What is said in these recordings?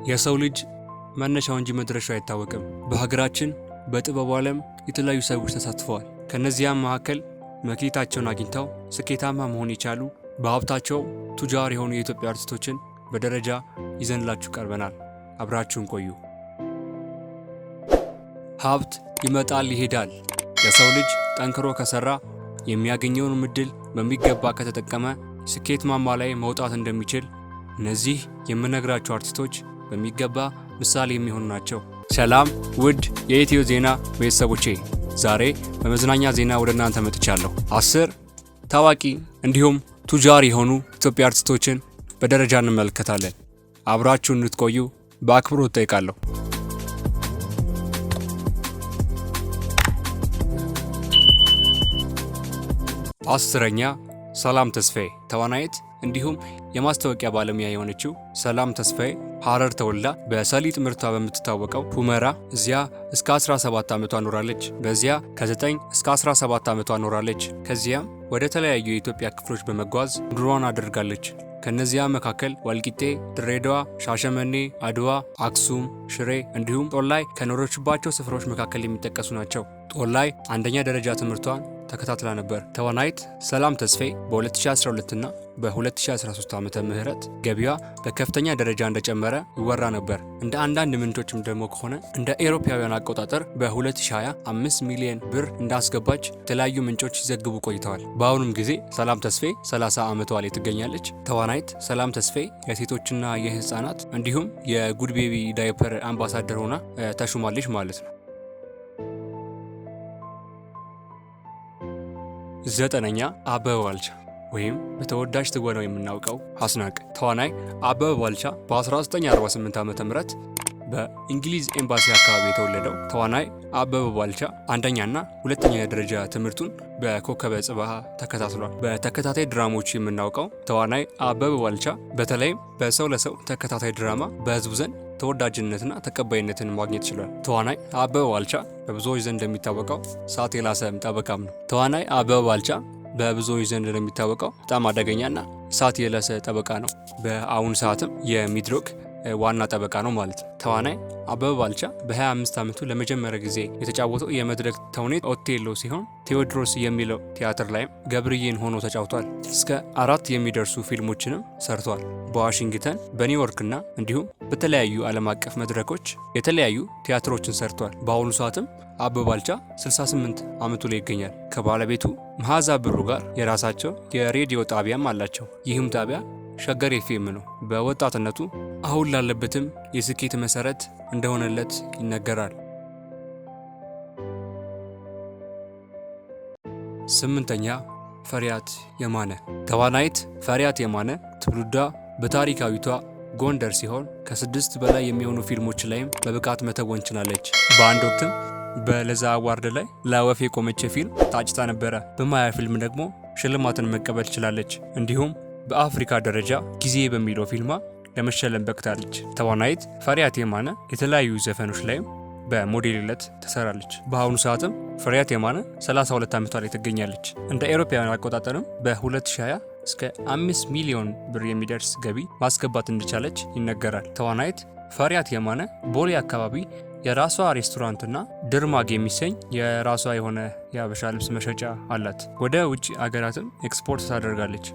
የሰው ልጅ መነሻው እንጂ መድረሻው አይታወቅም። በሀገራችን በጥበቡ ዓለም የተለያዩ ሰዎች ተሳትፈዋል። ከነዚያም መካከል መክሊታቸውን አግኝተው ስኬታማ መሆን የቻሉ በሀብታቸው ቱጃር የሆኑ የኢትዮጵያ አርቲስቶችን በደረጃ ይዘንላችሁ ቀርበናል። አብራችሁን ቆዩ። ሀብት ይመጣል ይሄዳል። የሰው ልጅ ጠንክሮ ከሰራ የሚያገኘውን ዕድል በሚገባ ከተጠቀመ ስኬት ማማ ላይ መውጣት እንደሚችል እነዚህ የምነግራቸው አርቲስቶች በሚገባ ምሳሌ የሚሆኑ ናቸው። ሰላም ውድ የኢትዮ ዜና ቤተሰቦቼ፣ ዛሬ በመዝናኛ ዜና ወደ እናንተ መጥቻለሁ። 10 ታዋቂ እንዲሁም ቱጃር የሆኑ ኢትዮጵያ አርቲስቶችን በደረጃ እንመለከታለን። አብራችሁን እንድትቆዩ በአክብሮት ጠይቃለሁ። 10ኛ ሰላም ተስፋዬ። ተዋናይት እንዲሁም የማስታወቂያ ባለሙያ የሆነችው ሰላም ተስፋዬ ሐረር ተወልዳ በሰሊጥ ምርቷ በምትታወቀው ሁመራ እዚያ እስከ 17 ዓመቷ ኖራለች። በዚያ ከ9 እስከ 17 ዓመቷ ኖራለች። ከዚያም ወደ ተለያዩ የኢትዮጵያ ክፍሎች በመጓዝ ኑሯን አድርጋለች። ከነዚያ መካከል ወልቂጤ፣ ድሬዳዋ፣ ሻሸመኔ፣ አድዋ፣ አክሱም፣ ሽሬ እንዲሁም ጦላይ ከኖረችባቸው ስፍራዎች መካከል የሚጠቀሱ ናቸው። ጦላይ አንደኛ ደረጃ ትምህርቷን ተከታትላ ነበር። ተዋናይት ሰላም ተስፋዬ በ2012 እና በ2013 ዓመተ ምህረት ገቢዋ በከፍተኛ ደረጃ እንደጨመረ ይወራ ነበር። እንደ አንዳንድ ምንጮችም ደግሞ ከሆነ እንደ አውሮፓውያን አቆጣጠር በ2020 5 ሚሊዮን ብር እንዳስገባች የተለያዩ ምንጮች ሲዘግቡ ቆይተዋል። በአሁኑም ጊዜ ሰላም ተስፋዬ 30 ዓመቷ ላይ ትገኛለች። ተዋናይት ሰላም ተስፋዬ የሴቶችና የህፃናት እንዲሁም የጉድ ቤቢ ዳይፐር አምባሳደር ሆና ተሹማለች ማለት ነው። 9ኛ አበበ ባልቻ ወይም በተወዳጅ ትወናው የምናውቀው አስናቀ። ተዋናይ አበበ ባልቻ በ1948 ዓ.ም በእንግሊዝ ኤምባሲ አካባቢ የተወለደው ተዋናይ አበበ ባልቻ አንደኛና ሁለተኛ ደረጃ ትምህርቱን በኮከበ ጽባህ ተከታትሏል። በተከታታይ ድራማዎች የምናውቀው ተዋናይ አበበ ባልቻ በተለይም በሰው ለሰው ተከታታይ ድራማ በህዝቡ ዘንድ ተወዳጅነትና ተቀባይነትን ማግኘት ችሏል። ተዋናይ አበበ ባልቻ በብዙዎች ዘንድ እንደሚታወቀው ሰዓት የላሰም ጠበቃም ነው። ተዋናይ አበበ ባልቻ በብዙዎች ዘንድ እንደሚታወቀው በጣም አደገኛና ሰዓት የላሰ ጠበቃ ነው። በአሁኑ ሰዓትም የሚድሮክ ዋና ጠበቃ ነው ማለት ነው። ተዋናይ አበበ ባልቻ በ25 ዓመቱ ለመጀመሪያ ጊዜ የተጫወተው የመድረክ ተውኔት ኦቴሎ ሲሆን ቴዎድሮስ የሚለው ቲያትር ላይም ገብርዬን ሆኖ ተጫውቷል። እስከ 4 የሚደርሱ ፊልሞችንም ሰርቷል። በዋሽንግተን በኒውዮርክና እንዲሁም በተለያዩ ዓለም አቀፍ መድረኮች የተለያዩ ቲያትሮችን ሰርቷል። በአሁኑ ሰዓትም አበበ ባልቻ 68 ዓመቱ ላይ ይገኛል። ከባለቤቱ መዓዛ ብሩ ጋር የራሳቸው የሬዲዮ ጣቢያም አላቸው። ይህም ጣቢያ ሸገር ኤፍኤም ነው። በወጣትነቱ አሁን ላለበትም የስኬት መሰረት እንደሆነለት ይነገራል። 8ኛ ፈሪያት የማነ። ተዋናይት ፈሪያት የማነ ትውልዷ በታሪካዊቷ ጎንደር ሲሆን ከ6 በላይ የሚሆኑ ፊልሞች ላይም በብቃት መተወን ችላለች። በአንድ ወቅትም በለዛ አዋርድ ላይ ለወፍ የቆመች ፊልም ታጭታ ነበረ። በማያ ፊልም ደግሞ ሽልማትን መቀበል ችላለች። እንዲሁም በአፍሪካ ደረጃ ጊዜ በሚለው ፊልማ ለመሸለም በቅታለች። ተዋናይት ፈሪያት የማነ የተለያዩ ዘፈኖች ላይም በሞዴልነት ትሰራለች። በአሁኑ ሰዓትም ፈሪያት የማነ 32 ዓመቷ ላይ ትገኛለች። እንደ አውሮፓውያን አቆጣጠርም በ2020 እስከ 5 ሚሊዮን ብር የሚደርስ ገቢ ማስገባት እንደቻለች ይነገራል። ተዋናይት ፈሪያት የማነ ቦሌ አካባቢ የራሷ ሬስቶራንትና ድርማግ የሚሰኝ የራሷ የሆነ የሀበሻ ልብስ መሸጫ አላት። ወደ ውጭ አገራትም ኤክስፖርት ታደርጋለች።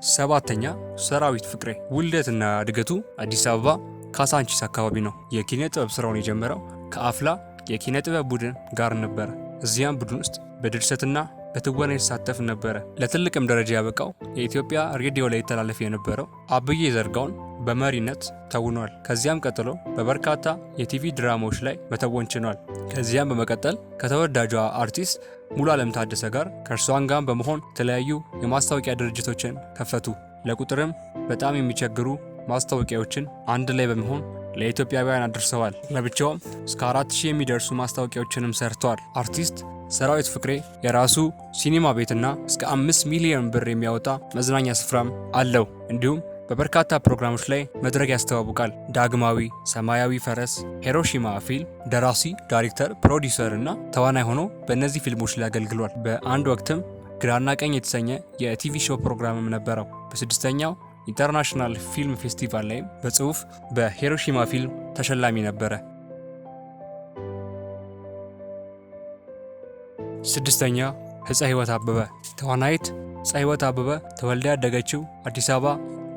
7ኛ ሰራዊት ፍቅሬ። ውልደትና እድገቱ አዲስ አበባ ካሳንቺስ አካባቢ ነው። የኪነ ጥበብ ስራውን የጀመረው ከአፍላ የኪነ ጥበብ ቡድን ጋር ነበረ። እዚያም ቡድን ውስጥ በድርሰትና በትወና ይሳተፍ ነበረ። ለትልቅም ደረጃ ያበቃው የኢትዮጵያ ሬዲዮ ላይ ይተላለፍ የነበረው አብዬ ዘርጋውን በመሪነት ተውኗል። ከዚያም ቀጥሎ በበርካታ የቲቪ ድራማዎች ላይ መተወን ችሏል። ከዚያም በመቀጠል ከተወዳጇ አርቲስት ሙሉ ዓለም ታደሰ ጋር ከእርሷን ጋር በመሆን የተለያዩ የማስታወቂያ ድርጅቶችን ከፈቱ። ለቁጥርም በጣም የሚቸግሩ ማስታወቂያዎችን አንድ ላይ በመሆን ለኢትዮጵያውያን አድርሰዋል። ለብቻውም እስከ 4000 የሚደርሱ ማስታወቂያዎችንም ሰርተዋል። አርቲስት ሰራዊት ፍቅሬ የራሱ ሲኒማ ቤትና እስከ 5 ሚሊዮን ብር የሚያወጣ መዝናኛ ስፍራም አለው። እንዲሁም በበርካታ ፕሮግራሞች ላይ መድረክ ያስተዋውቃል። ዳግማዊ፣ ሰማያዊ ፈረስ፣ ሂሮሺማ ፊልም ደራሲ፣ ዳይሬክተር፣ ፕሮዲውሰር እና ተዋናይ ሆኖ በእነዚህ ፊልሞች ላይ አገልግሏል። በአንድ ወቅትም ግራና ቀኝ የተሰኘ የቲቪ ሾው ፕሮግራምም ነበረው። በስድስተኛው ኢንተርናሽናል ፊልም ፌስቲቫል ላይም በጽሁፍ በሂሮሺማ ፊልም ተሸላሚ ነበረ። ስድስተኛ ዕፀ ሕይወት አበበ። ተዋናይት ዕፀ ሕይወት አበበ ተወልዳ ያደገችው አዲስ አበባ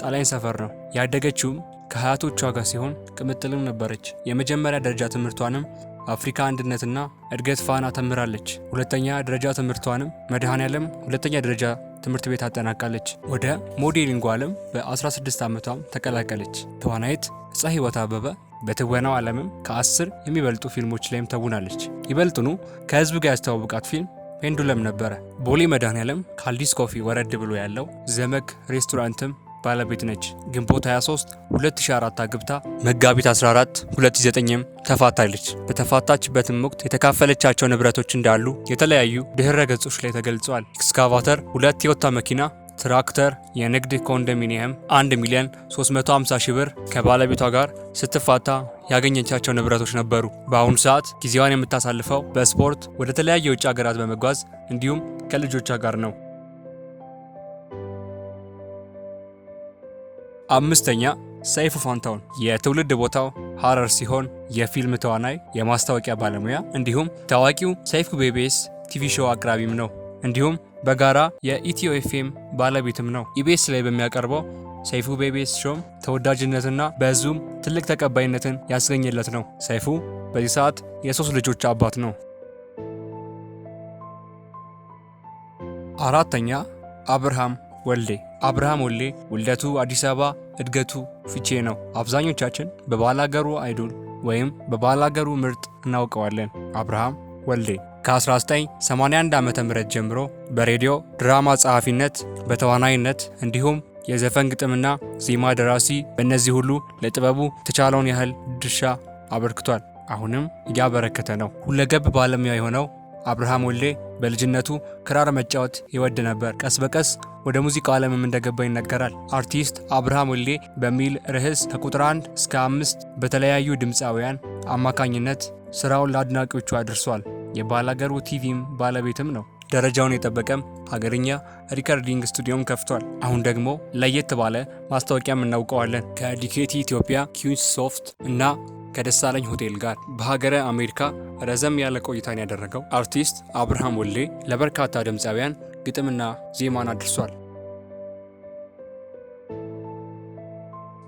ጣሊያን ሰፈር ነው። ያደገችውም ከአያቶቿ ጋር ሲሆን ቅምጥልም ነበረች። የመጀመሪያ ደረጃ ትምህርቷንም አፍሪካ አንድነትና እድገት ፋና ተምራለች። ሁለተኛ ደረጃ ትምህርቷንም መድኃኔዓለም ሁለተኛ ደረጃ ትምህርት ቤት አጠናቃለች። ወደ ሞዴሊንግ ዓለም በ16 ዓመቷም ተቀላቀለች። ተዋናይት ዕፀ ሕይወት አበበ በትወናው ዓለምም ከ10 የሚበልጡ ፊልሞች ላይም ተውናለች። ይበልጡኑ ከህዝብ ጋር ያስተዋወቃት ፊልም ፔንዱለም ነበረ። ቦሌ መድኃኔዓለም ካልዲስ ኮፊ ወረድ ብሎ ያለው ዘመግ ሬስቶራንትም ባለቤት ነች። ግንቦት 23 2004 አግብታ መጋቢት 14 2009 ተፋታለች። በተፋታችበትም ወቅት የተካፈለቻቸው ንብረቶች እንዳሉ የተለያዩ ድህረ ገጾች ላይ ተገልጿል። ኤክስካቫተር፣ 2 ቶዮታ መኪና፣ ትራክተር፣ የንግድ ኮንዶሚኒየም 1,350,000 ብር ከባለቤቷ ጋር ስትፋታ ያገኘቻቸው ንብረቶች ነበሩ። በአሁኑ ሰዓት ጊዜዋን የምታሳልፈው በስፖርት ወደ ተለያዩ የውጭ ሀገራት በመጓዝ እንዲሁም ከልጆቿ ጋር ነው። አምስተኛ ሰይፉ ፋንታሁን። የትውልድ ቦታው ሐረር ሲሆን የፊልም ተዋናይ፣ የማስታወቂያ ባለሙያ እንዲሁም ታዋቂው ሰይፉ በኢቢኤስ ቲቪ ሾው አቅራቢም ነው። እንዲሁም በጋራ የኢትዮ ኤፍኤም ባለቤትም ነው። ኢቢኤስ ላይ በሚያቀርበው ሰይፉ በኢቢኤስ ሾም ተወዳጅነትና በህዝቡም ትልቅ ተቀባይነትን ያስገኘለት ነው። ሰይፉ በዚህ ሰዓት የ3 ልጆች አባት ነው። አራተኛ አብርሃም ወልዴ። አብርሃም ወልዴ ውልደቱ አዲስ አበባ፣ እድገቱ ፊቼ ነው። አብዛኞቻችን በባላገሩ አይዶል ወይም በባላገሩ ምርጥ እናውቀዋለን። አብርሃም ወልዴ ከ1981 ዓ.ም ጀምሮ በሬዲዮ ድራማ ጸሐፊነት፣ በተዋናይነት እንዲሁም የዘፈን ግጥምና ዜማ ደራሲ፣ በእነዚህ ሁሉ ለጥበቡ የተቻለውን ያህል ድርሻ አበርክቷል። አሁንም እያበረከተ ነው። ሁለገብ ባለሙያ የሆነው አብርሃም ወልዴ በልጅነቱ ክራር መጫወት ይወድ ነበር። ቀስ በቀስ ወደ ሙዚቃው ዓለምም እንደገባ ይነገራል። አርቲስት አብርሃም ወልዴ በሚል ርዕስ ከቁጥር 1 እስከ 5 በተለያዩ ድምፃውያን አማካኝነት ስራውን ለአድናቂዎቹ አድርሷል። የባላገሩ ቲቪም ባለቤትም ነው። ደረጃውን የጠበቀም ሀገርኛ ሪከርዲንግ ስቱዲዮም ከፍቷል። አሁን ደግሞ ለየት ባለ ማስታወቂያም እናውቀዋለን። ከዲኬቲ ኢትዮጵያ፣ ኪዩንስ ሶፍት እና ከደሳለኝ ሆቴል ጋር በሀገረ አሜሪካ ረዘም ያለ ቆይታን ያደረገው አርቲስት አብርሃም ወልዴ ለበርካታ ድምፃውያን ግጥምና ዜማን አድርሷል።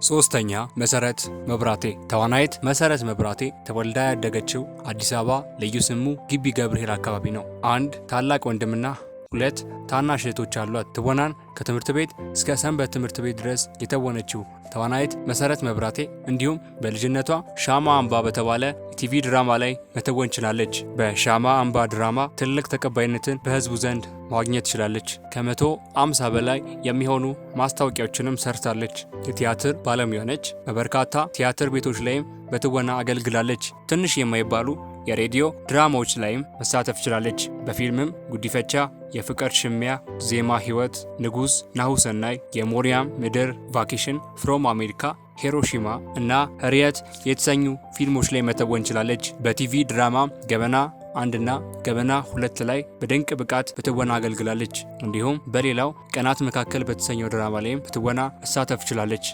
ሶስተኛ መሰረት መብራቴ። ተዋናይት መሰረት መብራቴ ተወልዳ ያደገችው አዲስ አበባ ልዩ ስሙ ግቢ ገብርኤል አካባቢ ነው። 1 ታላቅ ወንድምና 2 ታናሽ እህቶች አሏት። ትወናን ከትምህርት ቤት እስከ ሰንበት ትምህርት ቤት ድረስ የተወነችው ተዋናይት መሰረት መብራቴ እንዲሁም በልጅነቷ ሻማ አምባ በተባለ የቲቪ ድራማ ላይ መተወን ችላለች። በሻማ አምባ ድራማ ትልቅ ተቀባይነትን በህዝቡ ዘንድ ማግኘት ችላለች። ከ150 በላይ የሚሆኑ ማስታወቂያዎችንም ሰርታለች። የቲያትር ባለሙያ ነች። በበርካታ ቲያትር ቤቶች ላይም በትወና አገልግላለች። ትንሽ የማይባሉ የሬዲዮ ድራማዎች ላይም መሳተፍ ችላለች። በፊልምም ጉዲፈቻ፣ የፍቅር ሽሚያ፣ ዜማ ህይወት፣ ንጉስ፣ ናሁሰናይ፣ የሞሪያም ምድር፣ ቫኬሽን፣ ፍሮም አሜሪካ፣ ሂሮሺማ እና ህርየት የተሰኙ ፊልሞች ላይ መተወን ችላለች። በቲቪ ድራማ ገበና 1 እና ገበና 2 ላይ በድንቅ ብቃት በትወና አገልግላለች። እንዲሁም በሌላው ቀናት መካከል በተሰኘው ድራማ ላይም በትወና መሳተፍ ችላለች።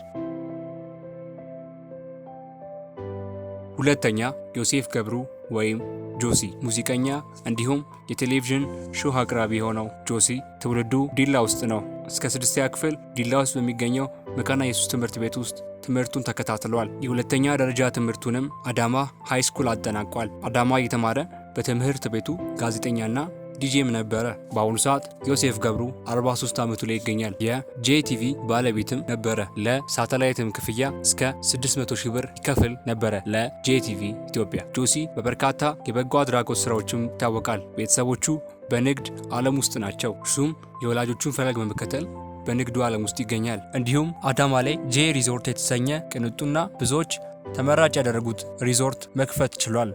ሁለተኛ ዮሴፍ ገብሩ ወይም ጆሲ። ሙዚቀኛ እንዲሁም የቴሌቪዥን ሾው አቅራቢ የሆነው ጆሲ ትውልዱ ዲላ ውስጥ ነው። እስከ 6ኛ ክፍል ዲላ ውስጥ በሚገኘው መካነ ኢየሱስ ትምህርት ቤት ውስጥ ትምህርቱን ተከታትሏል። የሁለተኛ ደረጃ ትምህርቱንም አዳማ ሃይ ስኩል አጠናቋል። አዳማ እየተማረ በትምህርት ቤቱ ጋዜጠኛና ዲጄም ነበረ። በአሁኑ ሰዓት ዮሴፍ ገብሩ 43 ዓመቱ ላይ ይገኛል። የጄቲቪ ባለቤትም ነበረ። ለሳተላይትም ክፍያ እስከ 600,000 ብር ይከፍል ነበረ ለጄቲቪ ኢትዮጵያ። ጆሲ በበርካታ የበጎ አድራጎት ስራዎችም ይታወቃል። ቤተሰቦቹ በንግድ ዓለም ውስጥ ናቸው። እሱም የወላጆቹን ፈለግ በመከተል በንግዱ ዓለም ውስጥ ይገኛል። እንዲሁም አዳማ ላይ ጄ ሪዞርት የተሰኘ ቅንጡና ብዙዎች ተመራጭ ያደረጉት ሪዞርት መክፈት ችሏል።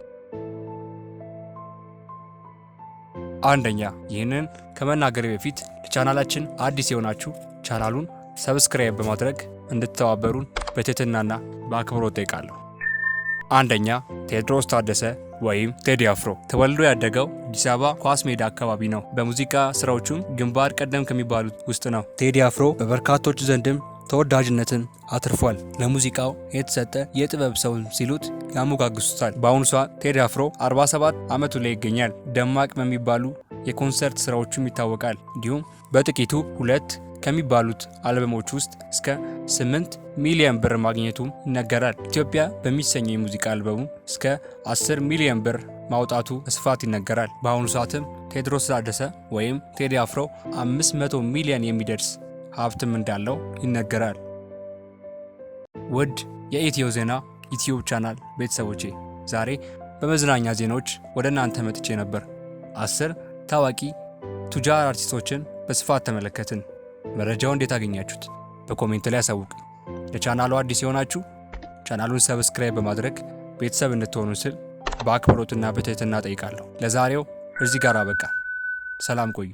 አንደኛ ይህንን ከመናገር በፊት ለቻናላችን አዲስ የሆናችሁ ቻናሉን ሰብስክራይብ በማድረግ እንድትተባበሩን በትህትናና በአክብሮት ጠይቃለሁ። አንደኛ ቴዎድሮስ ታደሰ ወይም ቴዲ አፍሮ ተወልዶ ያደገው አዲስ አበባ ኳስ ሜዳ አካባቢ ነው። በሙዚቃ ስራዎቹም ግንባር ቀደም ከሚባሉት ውስጥ ነው። ቴዲ አፍሮ በበርካቶች ዘንድም ተወዳጅነትን አትርፏል። ለሙዚቃው የተሰጠ የጥበብ ሰው ሲሉት ያሞጋግሱታል። በአሁኑ ሰዓት ቴዲ አፍሮ 47 ዓመቱ ላይ ይገኛል። ደማቅ በሚባሉ የኮንሰርት ስራዎቹም ይታወቃል። እንዲሁም በጥቂቱ 2 ከሚባሉት አልበሞች ውስጥ እስከ 8 ሚሊዮን ብር ማግኘቱም ይነገራል። ኢትዮጵያ በሚሰኘው የሙዚቃ አልበሙ እስከ 10 ሚሊዮን ብር ማውጣቱ በስፋት ይነገራል። በአሁኑ ሰዓትም ቴዎድሮስ ታደሰ ወይም ቴዲ አፍሮ 500 ሚሊዮን የሚደርስ ሀብትም እንዳለው ይነገራል። ውድ የኢትዮ ዜና ዩቲዩብ ቻናል ቤተሰቦቼ ዛሬ በመዝናኛ ዜናዎች ወደ እናንተ መጥቼ ነበር። 10 ታዋቂ ቱጃር አርቲስቶችን በስፋት ተመለከትን። መረጃውን እንዴት አገኛችሁት? በኮሜንት ላይ አሳውቁ። ለቻናሉ አዲስ የሆናችሁ ቻናሉን ሰብስክራይብ በማድረግ ቤተሰብ እንድትሆኑ ስል በአክብሮትና በትህትና ጠይቃለሁ። ለዛሬው እዚህ ጋር አበቃ። ሰላም ቆዩ።